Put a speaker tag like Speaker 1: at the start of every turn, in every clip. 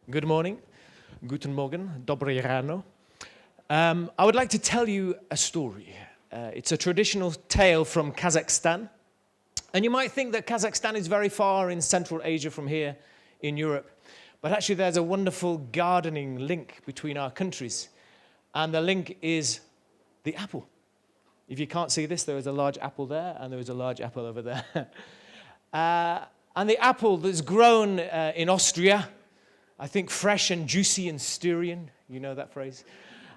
Speaker 1: Good morning. Guten Morgen. Dobre rano. I would like to tell you a story. It's a traditional tale from Kazakhstan. And you might think that Kazakhstan is very far in Central Asia from here in Europe. But actually there's a wonderful gardening link between our countries. And the link is the apple. If you can't see this, there is a large apple there and there is a large apple over there. And the apple that's grown in Austria, I think fresh and juicy and Styrian, you know that phrase.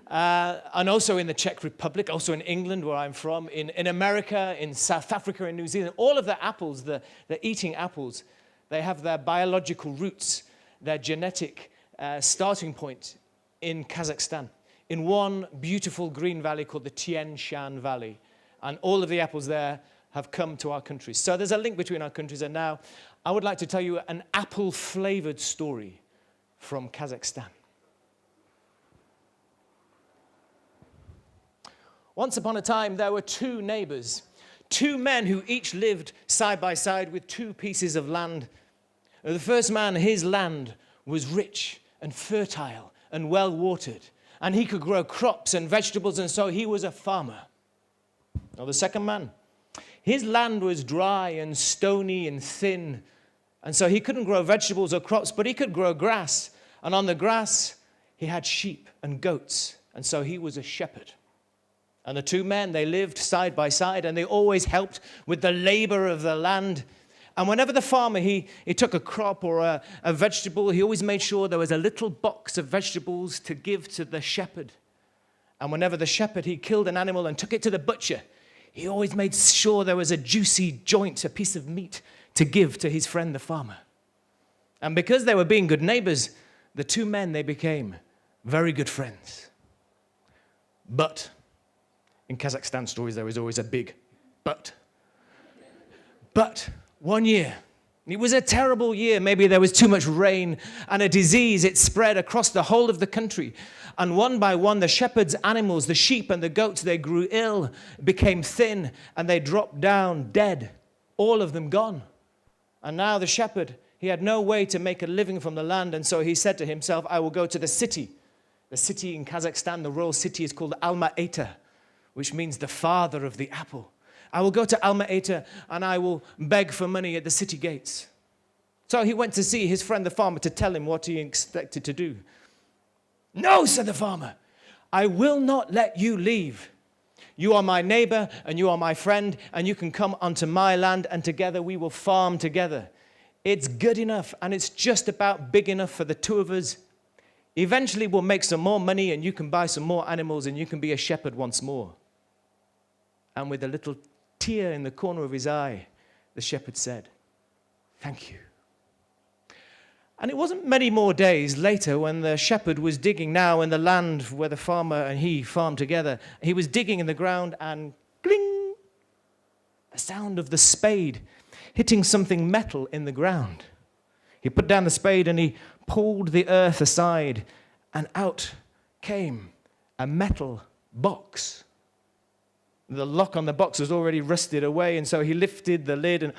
Speaker 1: And also in the Czech Republic, also in England, where I'm from, in America, in South Africa, in New Zealand. All of the apples, the eating apples, they have their biological roots, their genetic starting point in Kazakhstan, in one beautiful green valley called the Tian Shan Valley. And all of the apples there have come to our countries. So there's a link between our countries, and now I would like to tell you an apple-flavored story from Kazakhstan. Once upon a time, there were two neighbors, two men who each lived side by side with two pieces of land. The first man, his land was rich and fertile and well-watered, and he could grow crops and vegetables, and so he was a farmer. Now, the second man, his land was dry and stony and thin, and so he couldn't grow vegetables or crops, but he could grow grass. And on the grass, he had sheep and goats, and so he was a shepherd. And the two men, they lived side by side, and they always helped with the labor of the land. And whenever the farmer, he took a crop or a vegetable, he always made sure there was a little box of vegetables to give to the shepherd. And whenever the shepherd, he killed an animal and took it to the butcher, he always made sure there was a juicy joint, a piece of meat to give to his friend, the farmer. And because they were being good neighbors, the two men, they became very good friends. But in Kazakhstan stories, there is always a big but. But one year, it was a terrible year. Maybe there was too much rain and a disease. It spread across the whole of the country. And one by one, the shepherd's animals, the sheep and the goats, they grew ill, became thin, and they dropped down dead. All of them gone. And now the shepherd, he had no way to make a living from the land. And so he said to himself, I will go to the city. The city in Kazakhstan, the royal city, is called Alma-Ata, which means the father of the apple. I will go to Alma-Ata and I will beg for money at the city gates. So he went to see his friend the farmer to tell him what he expected to do. No, said the farmer, I will not let you leave. You are my neighbor and you are my friend, and you can come onto my land and together we will farm together. It's good enough and it's just about big enough for the two of us. Eventually we'll make some more money and you can buy some more animals and you can be a shepherd once more. And with a little tear in the corner of his eye, the shepherd said, thank you. And it wasn't many more days later when the shepherd was digging now in the land where the farmer and he farmed together. He was digging in the ground and gling, a sound of the spade hitting something metal in the ground. He put down the spade and he pulled the earth aside, and out came a metal box. The lock on the box was already rusted away, and so he lifted the lid, and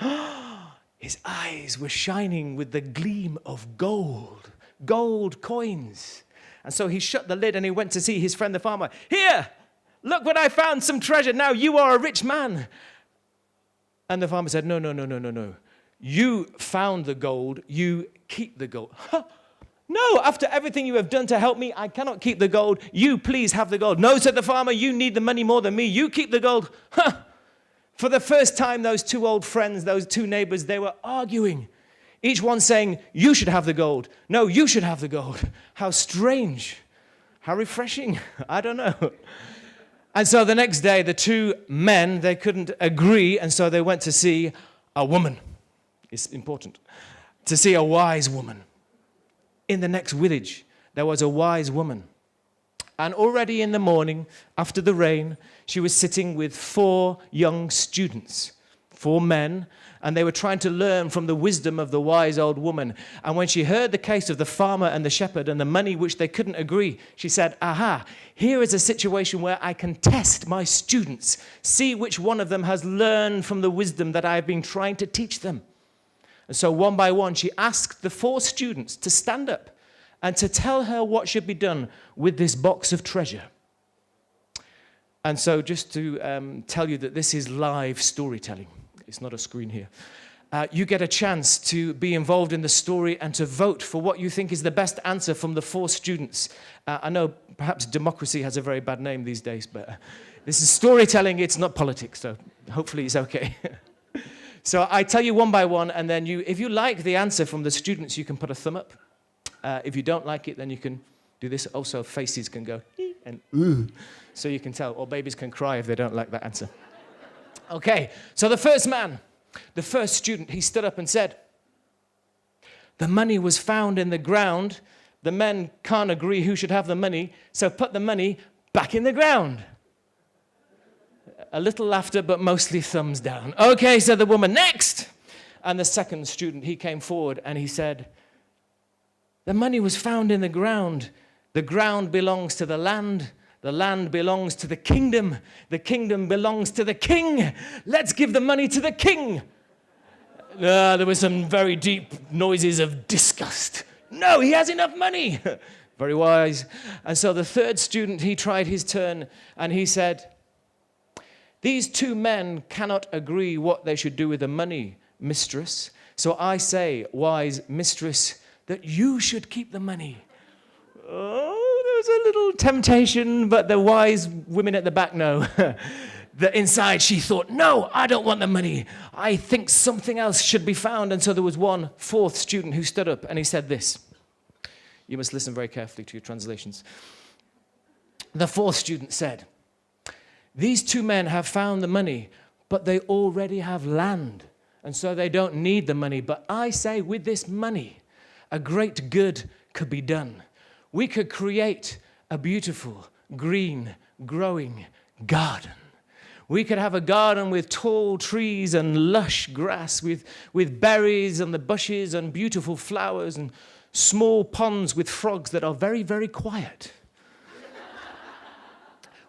Speaker 1: his eyes were shining with the gleam of gold coins. And so he shut the lid and he went to see his friend the farmer. Here, look what I found, some treasure. Now you are a rich man. And the farmer said, no. You found the gold, you keep the gold. No, after everything you have done to help me, I cannot keep the gold. You please have the gold. No, said the farmer, you need the money more than me. You keep the gold. For the first time, those two old friends, those two neighbors, they were arguing. Each one saying, you should have the gold. No, you should have the gold. How strange. How refreshing. I don't know. And so the next day, the two men, they couldn't agree, and so they went to see a woman. It's important. To see a wise woman. In the next village, there was a wise woman. And already in the morning, after the rain, she was sitting with 4 young students, 4 men, and they were trying to learn from the wisdom of the wise old woman. And when she heard the case of the farmer and the shepherd and the money which they couldn't agree, she said, aha, here is a situation where I can test my students, see which one of them has learned from the wisdom that I have been trying to teach them. And so one by one, she asked the 4 students to stand up and to tell her what should be done with this box of treasure. And so just to tell you that this is live storytelling. It's not a screen here. You get a chance to be involved in the story and to vote for what you think is the best answer from the 4 students. I know perhaps democracy has a very bad name these days, but this is storytelling, it's not politics, so hopefully it's okay. So I tell you one by one, and then if you like the answer from the students, you can put a thumb up. If you don't like it, then you can do this. Also, faces can go and ooh, so you can tell, or babies can cry if they don't like that answer. Okay, so the first student, he stood up and said, "The money was found in the ground. The men can't agree who should have the money, so put the money back in the ground." A little laughter, but mostly thumbs down. Okay, said the woman, "Next!" And the second student, he came forward and he said, "The money was found in the ground. The ground belongs to the land. The land belongs to the kingdom. The kingdom belongs to the king. Let's give the money to the king." There were some very deep noises of disgust. "No, he has enough money." Very wise. And so the third student, he tried his turn and he said, "These 2 men cannot agree what they should do with the money, mistress. So I say, wise mistress, that you should keep the money." Oh, there was a little temptation, but the wise women at the back know that inside she thought, "No, I don't want the money. I think something else should be found." And so there was one 4th student who stood up and he said this. You must listen very carefully to your translations. The 4th student said, "These 2 men have found the money, but they already have land, and so they don't need the money. But I say, with this money, a great good could be done. We could create a beautiful, green, growing garden. We could have a garden with tall trees and lush grass, with berries on the bushes and beautiful flowers and small ponds with frogs that are very, very quiet.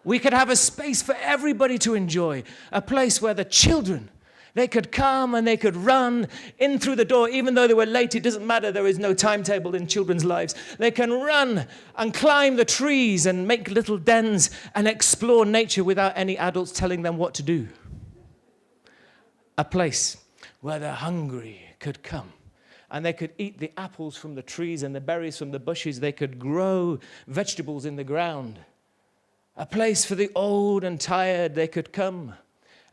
Speaker 1: We could have a space for everybody to enjoy, a place where the children, they could come and they could run in through the door. Even though they were late, it doesn't matter. There is no timetable in children's lives. They can run and climb the trees and make little dens and explore nature without any adults telling them what to do. A place where the hungry could come and they could eat the apples from the trees and the berries from the bushes. They could grow vegetables in the ground. A place for the old and tired. They could come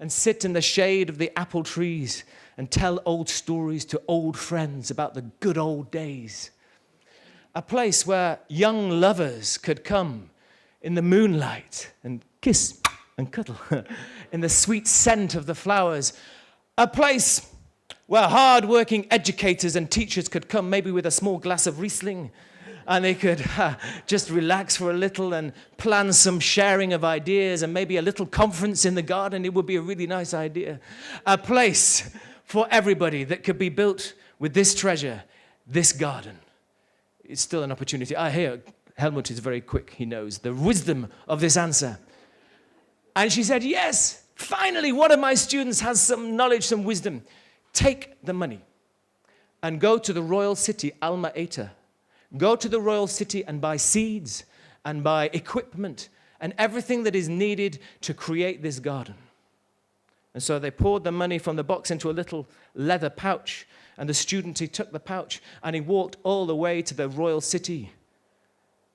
Speaker 1: and sit in the shade of the apple trees and tell old stories to old friends about the good old days. A place where young lovers could come in the moonlight and kiss and cuddle in the sweet scent of the flowers. A place where hard-working educators and teachers could come, maybe with a small glass of Riesling, and they could just relax for a little and plan some sharing of ideas and maybe a little conference in the garden. It would be a really nice idea. A place for everybody that could be built with this treasure, this garden. It's still an opportunity. I hear Helmut is very quick. He knows the wisdom of this answer. And she said, "Yes, finally, one of my students has some knowledge, some wisdom. Take the money and go to the royal city, Alma-Ata. Go to the royal city and buy seeds and buy equipment and everything that is needed to create this garden." And so they poured the money from the box into a little leather pouch. And the student, he took the pouch and he walked all the way to the royal city.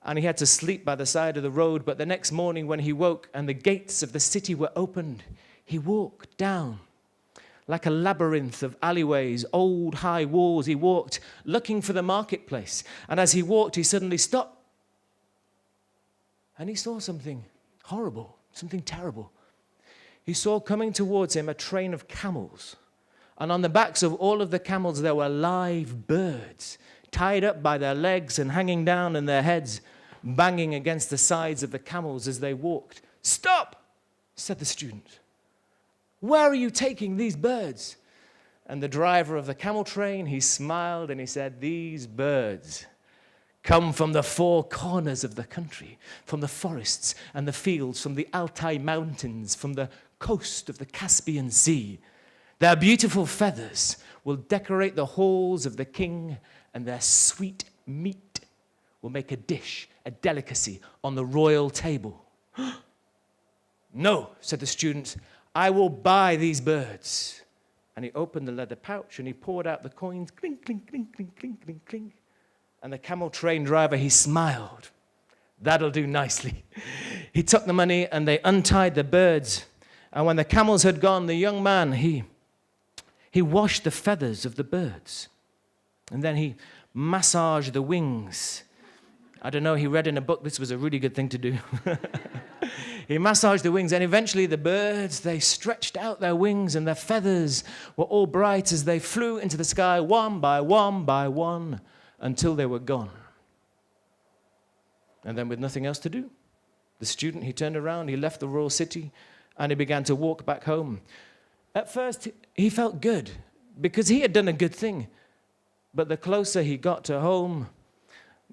Speaker 1: And he had to sleep by the side of the road. But the next morning when he woke and the gates of the city were opened, he walked down like a labyrinth of alleyways, old high walls. He walked looking for the marketplace. And as he walked, he suddenly stopped. And he saw something horrible, something terrible. He saw coming towards him a train of camels. And on the backs of all of the camels, there were live birds, tied up by their legs and hanging down in their heads, banging against the sides of the camels as they walked. "Stop," said the student. "Where are you taking these birds?" And the driver of the camel train, he smiled and he said, "These birds come from the 4 corners of the country, from the forests and the fields, from the Altai mountains, from the coast of the Caspian Sea. Their beautiful feathers will decorate the halls of the king, and their sweet meat will make a dish, a delicacy on the royal table. No, said the student, I will buy these birds. And he opened the leather pouch and he poured out the coins, clink, clink, clink, clink, clink, clink, clink. And the camel train driver, he smiled. That'll do nicely. He took the money and they untied the birds. And when the camels had gone, the young man, he washed the feathers of the birds. And then he massaged the wings. I don't know, he read in a book this was a really good thing to do. He massaged the wings, and eventually the birds, they stretched out their wings, and their feathers were all bright as they flew into the sky one by one, until they were gone. And then with nothing else to do, the student, he turned around, he left the royal city, and he began to walk back home. At first, he felt good, because he had done a good thing. But the closer he got to home,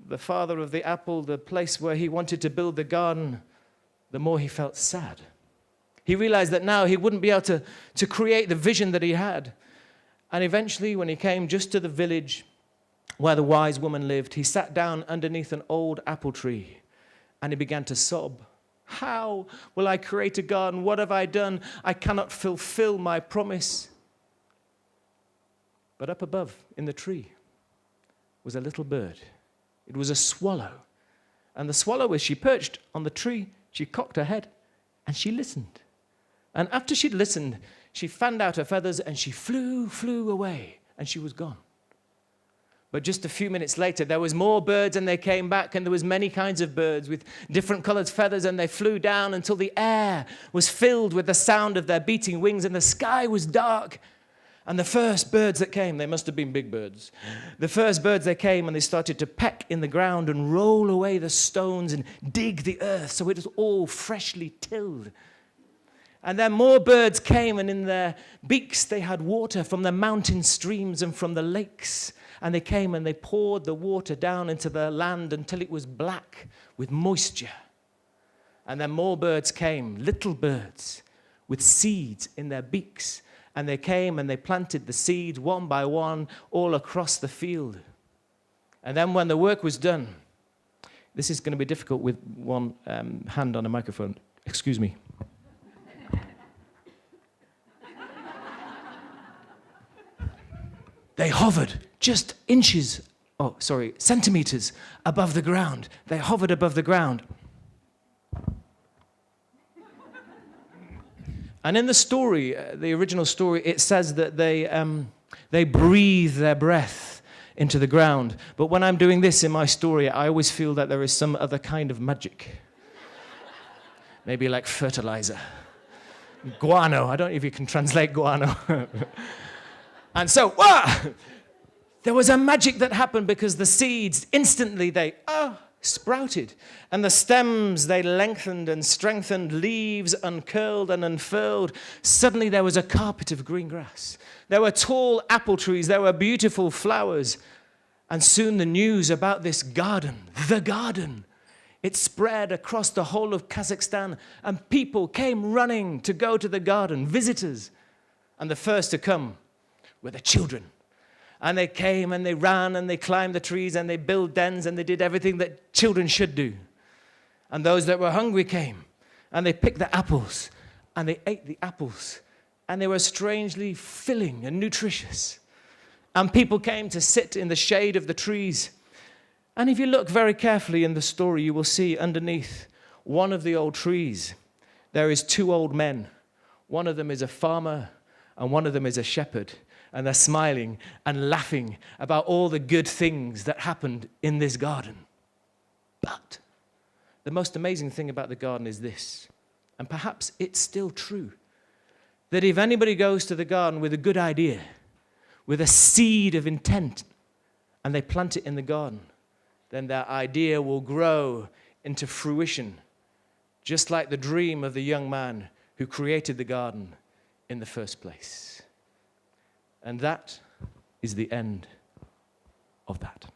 Speaker 1: the father of the apple, the place where he wanted to build the garden, the more he felt sad. He realized that now he wouldn't be able to create the vision that he had. And eventually, when he came just to the village where the wise woman lived, he sat down underneath an old apple tree and he began to sob. How will I create a garden? What have I done? I cannot fulfill my promise. But up above in the tree was a little bird. It was a swallow. And the swallow, as she perched on the tree, she cocked her head and she listened. And after she'd listened, she fanned out her feathers and she flew away, and she was gone. But just a few minutes later, there was more birds, and they came back, and there was many kinds of birds with different colored feathers, and they flew down until the air was filled with the sound of their beating wings, and the sky was dark. And the first birds that came, they must have been big birds. The first birds, they came and they started to peck in the ground and roll away the stones and dig the earth so it was all freshly tilled. And then more birds came, and in their beaks they had water from the mountain streams and from the lakes. And they came and they poured the water down into the land until it was black with moisture. And then more birds came, little birds with seeds in their beaks. And they came and they planted the seed one by one all across the field. And then when the work was done, this is going to be difficult with one hand on a microphone. Excuse me. They hovered just centimeters above the ground. They hovered above the ground. And in the story, the original story, it says that they breathe their breath into the ground. But when I'm doing this in my story, I always feel that there is some other kind of magic. Maybe like fertilizer. Guano. I don't know if you can translate guano. And so, there was a magic that happened because the seeds, instantly they sprouted. And the stems, they lengthened and strengthened, leaves uncurled and unfurled. Suddenly there was a carpet of green grass. There were tall apple trees, there were beautiful flowers. And soon the news about this garden, the garden, it spread across the whole of Kazakhstan, and people came running to go to the garden, visitors. And the first to come were the children. And they came and they ran and they climbed the trees and they built dens and they did everything that children should do. And those that were hungry came and they picked the apples and they ate the apples, and they were strangely filling and nutritious. And people came to sit in the shade of the trees. And if you look very carefully in the story, you will see underneath one of the old trees, there is two old men. One of them is a farmer and one of them is a shepherd. And they're smiling and laughing about all the good things that happened in this garden. But the most amazing thing about the garden is this, and perhaps it's still true, that if anybody goes to the garden with a good idea, with a seed of intent, and they plant it in the garden, then their idea will grow into fruition, just like the dream of the young man who created the garden in the first place. And that is the end of that.